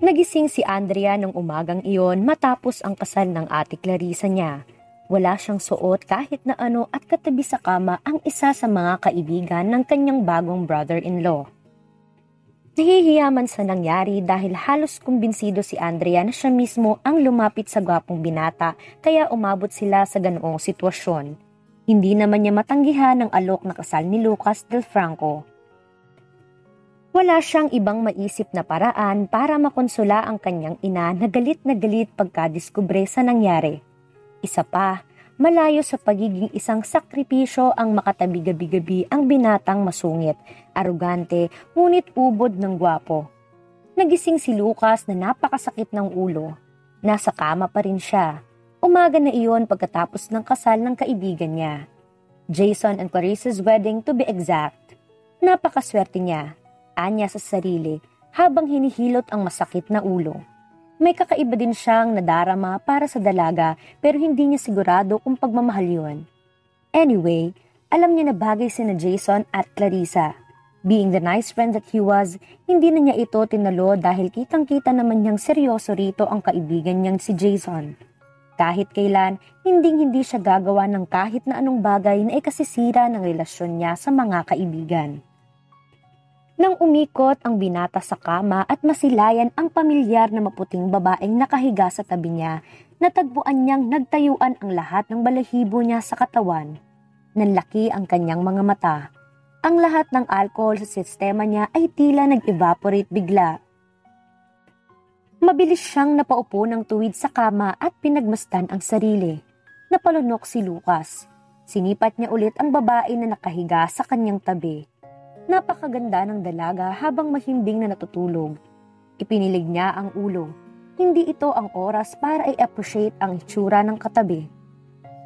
Nagising si Andrea nung umagang iyon matapos ang kasal ng ate Clarissa niya. Wala siyang suot kahit na ano at katabi sa kama ang isa sa mga kaibigan ng kanyang bagong brother-in-law. Nahihiya man sa nangyari dahil halos kumbinsido si Andrea na siya mismo ang lumapit sa gwapong binata kaya umabot sila sa ganoong sitwasyon. Hindi naman niya matanggihan ang alok na kasal ni Lucas Del Franco. Wala siyang ibang maisip na paraan para makonsula ang kanyang ina na galit pagkadiskubre sa nangyari. Isa pa, malayo sa pagiging isang sakripisyo ang makatabi gabi-gabi ang binatang masungit, arugante, ngunit ubod ng gwapo. Nagising si Lucas na napakasakit ng ulo. Nasa kama pa rin siya. Umaga na iyon pagkatapos ng kasal ng kaibigan niya. Jason and Clarissa's wedding to be exact. Napakaswerte niya. Anya sa sarili habang hinihilot ang masakit na ulo. May kakaiba din siyang nadarama para sa dalaga pero hindi niya sigurado kung pagmamahal yun. Anyway, alam niya na bagay sina Jason at Clarissa. Being the nice friend that he was, hindi na niya ito tinalo dahil kitang-kita naman niyang seryoso rito ang kaibigan niyang si Jason. Kahit kailan, hindi siya gagawa ng kahit na anong bagay na ikasisira ng relasyon niya sa mga kaibigan. Nang umikot ang binata sa kama at masilayan ang pamilyar na maputing babaeng nakahiga sa tabi niya, natagpuan niyang nagtayuan ang lahat ng balahibo niya sa katawan. Nanlaki ang kanyang mga mata. Ang lahat ng alcohol sa sistema niya ay tila nag-evaporate bigla. Mabilis siyang napaupo ng tuwid sa kama at pinagmasdan ang sarili. Napalunok si Lucas. Sinipat niya ulit ang babae na nakahiga sa kanyang tabi. Napakaganda ng dalaga habang mahimbing na natutulog. Ipinilig niya ang ulo. Hindi ito ang oras para i-appreciate ang itsura ng katabi.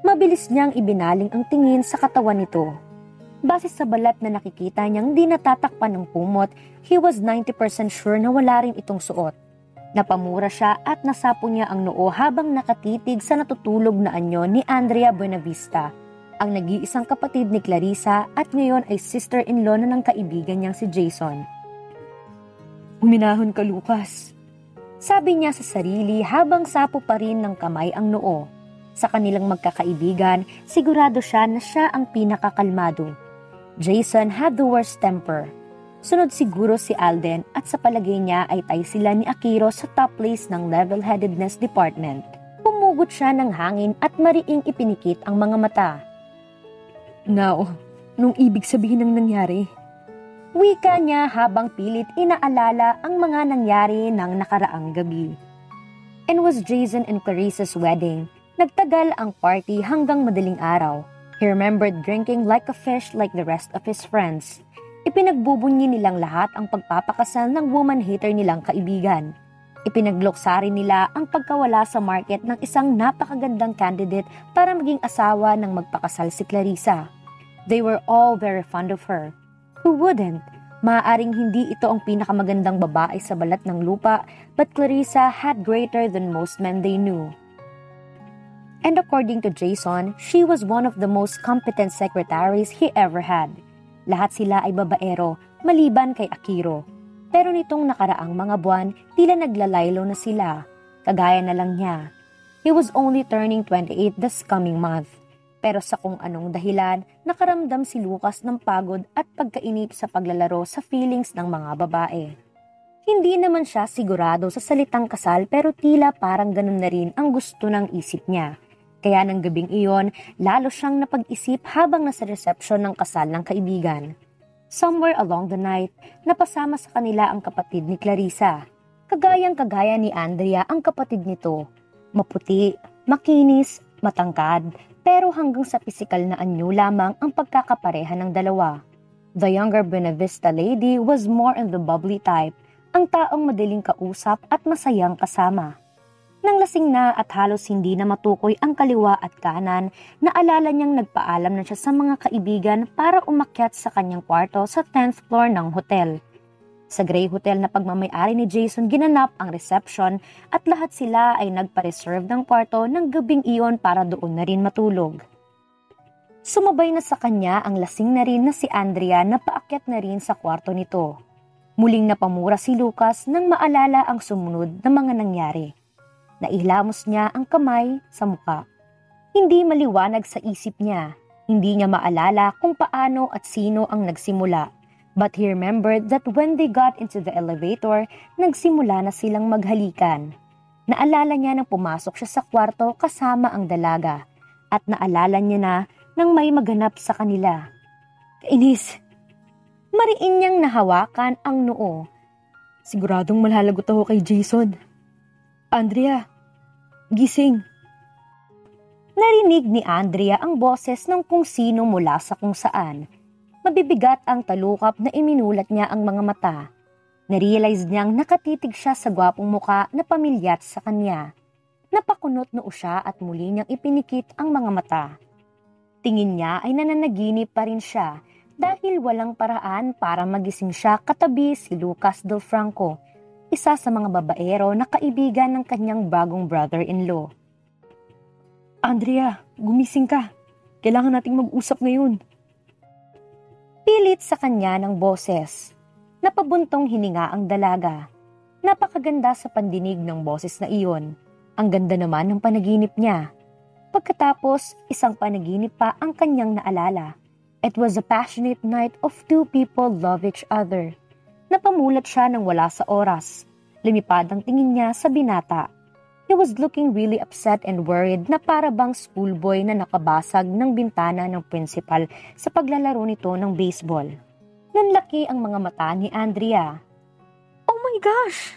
Mabilis niyang ibinaling ang tingin sa katawan nito. Base sa balat na nakikita niyang di natatakpan ng kumot, he was 90% sure na wala rin itong suot. Napamura siya at nasapo niya ang noo habang nakatitig sa natutulog na anyo ni Andrea Buenavista, ang nag-iisang kapatid ni Clarissa at ngayon ay sister-in-law na ng kaibigan niyang si Jason. "Huminahon ka, Lucas," sabi niya sa sarili habang sapo pa rin ng kamay ang noo. Sa kanilang magkakaibigan, sigurado siya na siya ang pinakakalmado. Jason had the worst temper. Sunod siguro si Alden at sa palagay niya ay tay sila ni Akiro sa top place ng level-headedness department. Pumugot siya ng hangin at mariing ipinikit ang mga mata. "Now, nung ibig sabihin ng nangyari?" Wika niya habang pilit inaalala ang mga nangyari ng nakaraang gabi. It was Jason and Clarissa's wedding. Nagtagal ang party hanggang madaling araw. He remembered drinking like a fish like the rest of his friends. Ipinagbubunyi nilang lahat ang pagpapakasal ng woman-hater nilang kaibigan. Ipinagluksa rin nila ang pagkawala sa market ng isang napakagandang candidate para maging asawa ng magpakasal si Clarissa. They were all very fond of her. Who wouldn't? Maaaring hindi ito ang pinakamagandang babae sa balat ng lupa, but Clarissa had greater than most men they knew. And according to Jason, she was one of the most competent secretaries he ever had. Lahat sila ay babaero, maliban kay Akiro. Pero nitong nakaraang mga buwan, tila naglalaylo na sila. Kagaya na lang niya. He was only turning 28 this coming month. Pero sa kung anong dahilan, nakaramdam si Lucas ng pagod at pagkainip sa paglalaro sa feelings ng mga babae. Hindi naman siya sigurado sa salitang kasal pero tila parang ganun na rin ang gusto ng isip niya. Kaya ng gabing iyon, lalo siyang napag-isip habang nasa reception ng kasal ng kaibigan. Somewhere along the night, napasama sa kanila ang kapatid ni Clarissa. Kagayang-kagaya ni Andrea ang kapatid nito. Maputi, makinis, matangkad, pero hanggang sa pisikal na anyo lamang ang pagkakapareha ng dalawa. The younger Buenavista lady was more in the bubbly type, ang taong madaling kausap at masayang kasama. Nang lasing na at halos hindi na matukoy ang kaliwa at kanan, naalala niyang nagpaalam na siya sa mga kaibigan para umakyat sa kanyang kwarto sa 10th floor ng hotel. Sa Gray Hotel na pagmamayari ni Jason ginanap ang reception at lahat sila ay nagpa-reserve ng kwarto ng gabing iyon para doon na rin matulog. Sumabay na sa kanya ang lasing na rin na si Andrea na paakyat na rin sa kwarto nito. Muling napamura si Lucas nang maalala ang sumunod na mga nangyari. Nailamos niya ang kamay sa muka. Hindi maliwanag sa isip niya. Hindi niya maalala kung paano at sino ang nagsimula. But he remembered that when they got into the elevator, nagsimula na silang maghalikan. Naalala niya nang pumasok siya sa kwarto kasama ang dalaga. At naalala niya na nang may maganap sa kanila. Kainis! Mariin niyang nahawakan ang noo. Siguradong malalagot ako kay Jason. Andrea, gising! Narinig ni Andrea ang boses ng kung sino mula sa kung saan. Mabibigat ang talukap na iminulat niya ang mga mata. Narealize niyang nakatitig siya sa gwapong muka na pamilyar sa kanya. Napakunot noo siya at muli niyang ipinikit ang mga mata. Tingin niya ay nananaginip pa rin siya dahil walang paraan para magising siya katabi si Lucas Del Franco, isa sa mga babaero na kaibigan ng kanyang bagong brother-in-law. Andrea, gumising ka. Kailangan nating mag-usap ngayon. Pilit sa kanya ng boses. Napabuntong hininga ang dalaga. Napakaganda sa pandinig ng boses na iyon. Ang ganda naman ng panaginip niya. Pagkatapos, isang panaginip pa ang kanyang naalala. It was a passionate night of two people love each other. Napamulat siya nang wala sa oras. Lumipad ang tingin niya sa binata. He was looking really upset and worried na para bang schoolboy na nakabasag ng bintana ng principal sa paglalaro nito ng baseball. Nanlaki ang mga mata ni Andrea. Oh my gosh!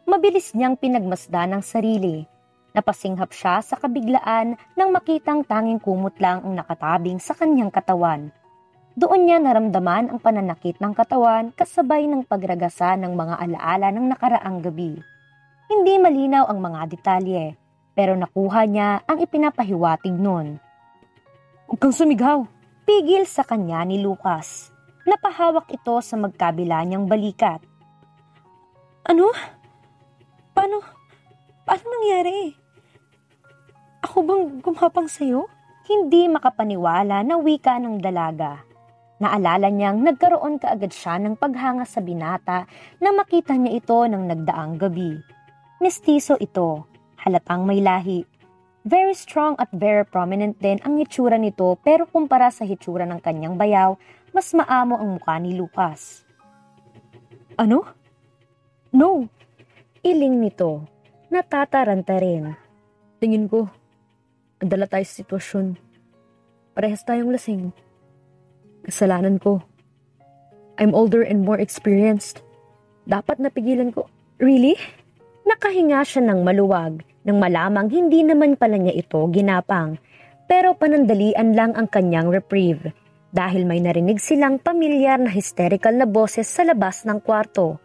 Mabilis niyang pinagmasdan ang sarili. Napasinghap siya sa kabiglaan nang makitang tanging kumot lang ang nakatabing sa kanyang katawan. Doon niya naramdaman ang pananakit ng katawan kasabay ng pagragasa ng mga alaala ng nakaraang gabi. Hindi malinaw ang mga detalye, pero nakuha niya ang ipinapahiwatig nun. Huwag kang sumigaw! Pigil sa kanya ni Lucas. Napahawak ito sa magkabila niyang balikat. Ano? Paano nangyari? Ako bang gumapang sa'yo? Hindi makapaniwala na wika ng dalaga. Naalala niyang nagkaroon kaagad siya ng paghanga sa binata nang makita niya ito ng nagdaang gabi. Mestizo ito, halatang may lahi. Very strong at very prominent din ang hitsura nito pero kumpara sa hitsura ng kanyang bayaw, mas maamo ang mukha ni Lucas. Ano? No. Iling nito. Natataranta rin. Tingin ko, andala tayo sa sitwasyon. Parehas tayong lasing. Kasalanan ko. I'm older and more experienced. Dapat napigilan ko. Really? Nakahinga siya ng maluwag nang malamang hindi naman pala niya ito ginapang. Pero panandalian lang ang kanyang reprieve dahil may narinig silang pamilyar na hysterical na boses sa labas ng kwarto.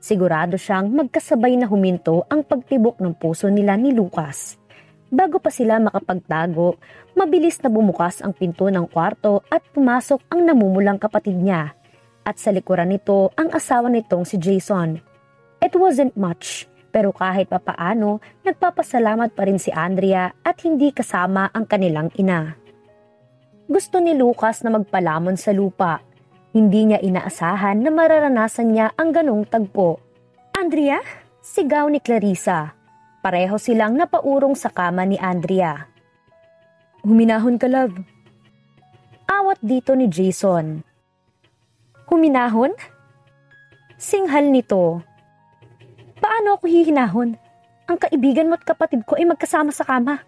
Sigurado siyang magkasabay na huminto ang pagtibok ng puso nila ni Lucas. Bago pa sila makapagtago, mabilis na bumukas ang pinto ng kwarto at pumasok ang namumulang kapatid niya. At sa likuran nito ang asawa nitong si Jason. It wasn't much. Pero kahit papaano, nagpapasalamat pa rin si Andrea at hindi kasama ang kanilang ina. Gusto ni Lucas na magpalamon sa lupa. Hindi niya inaasahan na mararanasan niya ang ganong tagpo. Andrea? Sigaw ni Clarissa. Pareho silang napaurong sa kama ni Andrea. Huminahon ka, love. Awat dito ni Jason. Huminahon? Singhal nito. Paano ako hihinahon? Ang kaibigan mo at kapatid ko ay magkasama sa kama.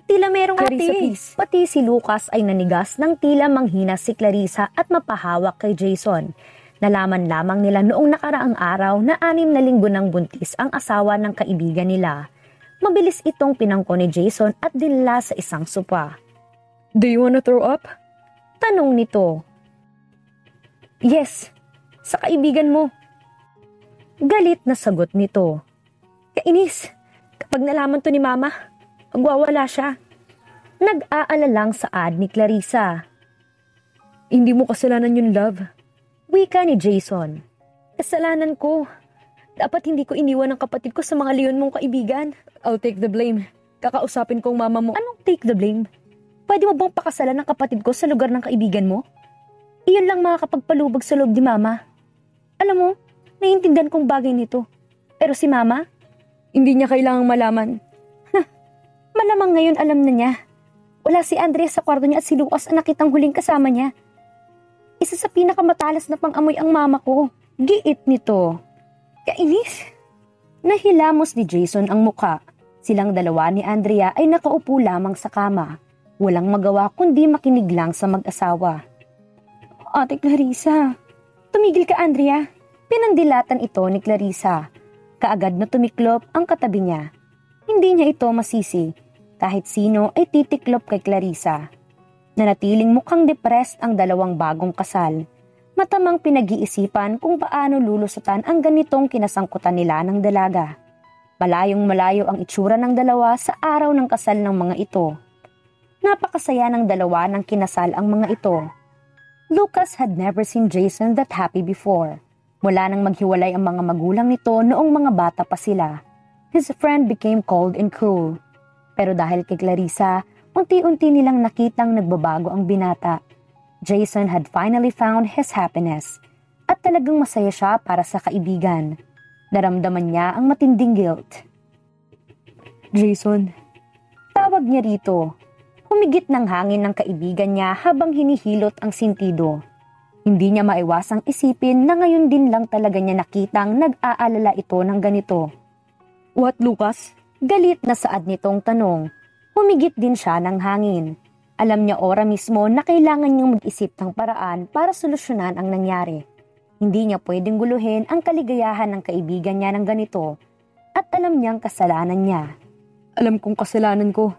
Tila merong Clarissa, Pati si Lucas ay nanigas ng tila manghina si Clarissa at mapahawak kay Jason. Nalaman lamang nila noong nakaraang araw na 6 na linggo ng buntis ang asawa ng kaibigan nila. Mabilis itong pinangko ni Jason at dinala sa isang sopa. Do you wanna throw up? Tanong nito. Yes, sa kaibigan mo. Galit na sagot nito. Kainis, kapag nalaman to ni Mama, magwawala siya. Nag-aalalang saad ni Clarissa. Hindi mo kasalanan yun, love. Wika ni Jason. Kasalanan ko. Dapat hindi ko iniwan ang kapatid ko sa mga leon mong kaibigan. I'll take the blame. Kakausapin ko ang mama mo. Anong take the blame? Pwede mo bang pakasalan ng kapatid ko sa lugar ng kaibigan mo? Iyon lang makakapagpalubag sa loob ni Mama. Alam mo, Naiintindihan kong bagay nito. Pero si Mama, Hindi niya kailangang malaman. malamang ngayon alam na niya. Wala si Andrea sa kwarto niya at si Lucas ang nakitang huling kasama niya. Isa sa pinakamatalas na pang-amoy ang mama ko. Giit nito. Kainis. Nahilamos ni Jason ang muka. Silang dalawa ni Andrea ay nakaupo lamang sa kama. Walang magawa kundi makinig lang sa mag-asawa. Ate Clarissa, tumigil ka Andrea. Pinandilatan ito ni Clarissa. Kaagad na tumiklop ang katabi niya. Hindi niya ito masisi. Kahit sino ay titiklop kay Clarissa. Nanatiling mukhang depressed ang dalawang bagong kasal. Matamang pinag-iisipan kung paano lulusutan ang ganitong kinasangkutan nila ng dalaga. Malayong malayo ang itsura ng dalawa sa araw ng kasal ng mga ito. Napakasaya ng dalawa ng kinasal ang mga ito. Lucas had never seen Jason that happy before. Mula nang maghiwalay ang mga magulang nito noong mga bata pa sila. His friend became cold and cruel. Pero dahil kay Clarissa, unti-unti nilang nakitang nagbabago ang binata. Jason had finally found his happiness. At talagang masaya siya para sa kaibigan. Naramdaman niya ang matinding guilt. Jason, Tawag niya rito. Humigit ng hangin ng kaibigan niya habang hinihilot ang sintido. Hindi niya maiwasang isipin na ngayon din lang talaga niya nakitang nag-aalala ito ng ganito. what Lucas? Galit na saad nitong tanong. Humigit din siya ng hangin. Alam niya ora mismo na kailangan niyang mag-isip ng paraan para solusyonan ang nangyari. Hindi niya pwedeng guluhin ang kaligayahan ng kaibigan niya ng ganito at alam niyang kasalanan niya. Alam kong kasalanan ko.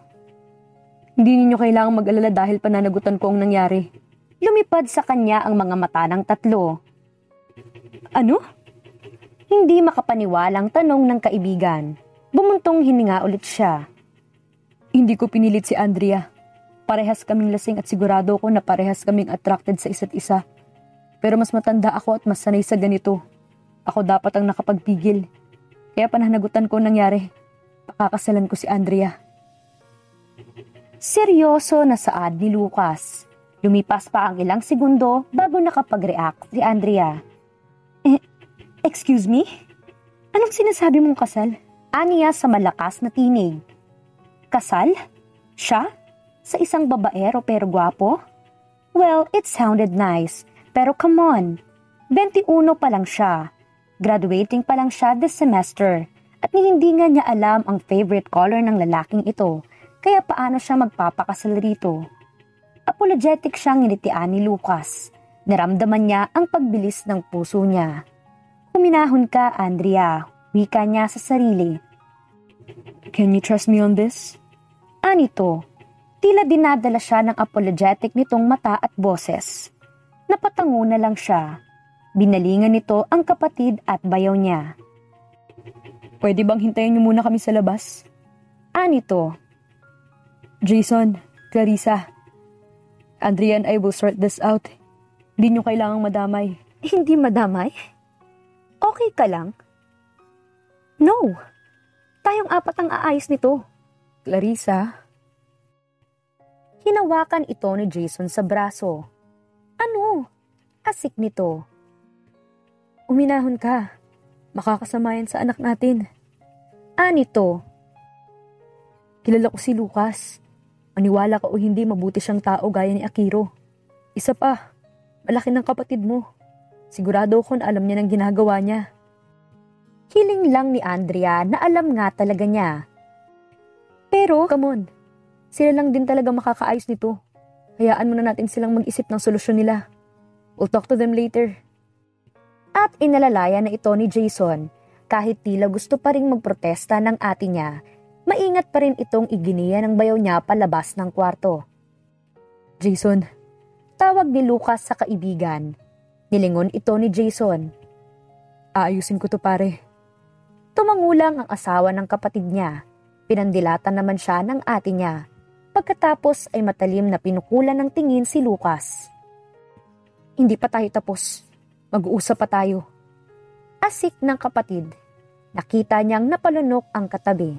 Hindi ninyo kailangang mag-alala dahil pananagutan ko ang nangyari. Lumipad sa kanya ang mga mata ng tatlo. Ano? Hindi makapaniwalang tanong ng kaibigan. Bumuntong hininga ulit siya. Hindi ko pinilit si Andrea. Parehas kaming lasing at sigurado ko na parehas kaming attracted sa isa't isa. Pero mas matanda ako at mas sanay sa ganito. Ako dapat ang nakapagpigil. Kaya pananagutan ko ang nangyari. Pakakasalan ko si Andrea. Seryoso na saad ni Lucas. Lumipas pa ang ilang segundo bago nakapag-react si Andrea. Excuse me? Anong sinasabi mong kasal? Aniya sa malakas na tinig. Kasal? Siya? Sa isang babaero pero gwapo? Well, it sounded nice. Pero come on. 21 pa lang siya. Graduating pa lang siya this semester. At hindi nga niya alam ang favorite color ng lalaking ito. Kaya paano siya magpapakasal rito? Apologetic siyang nginitian ni Lucas. Naramdaman niya ang pagbilis ng puso niya. Huminahon ka, Andrea. Wika niya sa sarili. Can you trust me on this? Anito, tila dinadala siya ng apologetic nitong mata at boses. Napatango na lang siya. Binalingan nito ang kapatid at bayaw niya. Pwede bang hintayin niyo muna kami sa labas? Anito, Jason, Clarissa, Andrea and I will sort this out. Hindi niyo kailangang madamay. hindi madamay? Okay ka lang? No. Tayong apat ang aayos nito. Clarissa, Hinawakan ito ni Jason sa braso. Ano? Asik nito. uminahon ka. Makakasama yan sa anak natin. Anito, Kilala ko si Lucas. Maniwala ka o hindi, mabuti siyang tao gaya ni Akiro. Isa pa, malaki ng kapatid mo. Sigurado ko na alam niya ng ginagawa niya. hiling lang ni Andrea na alam nga talaga niya. Pero, Come on, sila lang din talaga makakaayos nito. Hayaan muna natin silang mag-isip ng solusyon nila. We'll talk to them later. at inalalaya na ito ni Jason, kahit tila gusto pa ring magprotesta ng ate niya, maingat pa rin itong iginiya ng bayaw niya palabas ng kwarto. Jason, Tawag ni Lucas sa kaibigan. Nilingon ito ni Jason. aayusin ko to pare. Tumangulang ang asawa ng kapatid niya. Pinandilatan naman siya ng ate niya. Pagkatapos ay matalim na pinukulan ng tingin si Lucas. Hindi pa tayo tapos. Mag-uusap pa tayo. Asik ng kapatid. Nakita niyang napalunok ang katabi.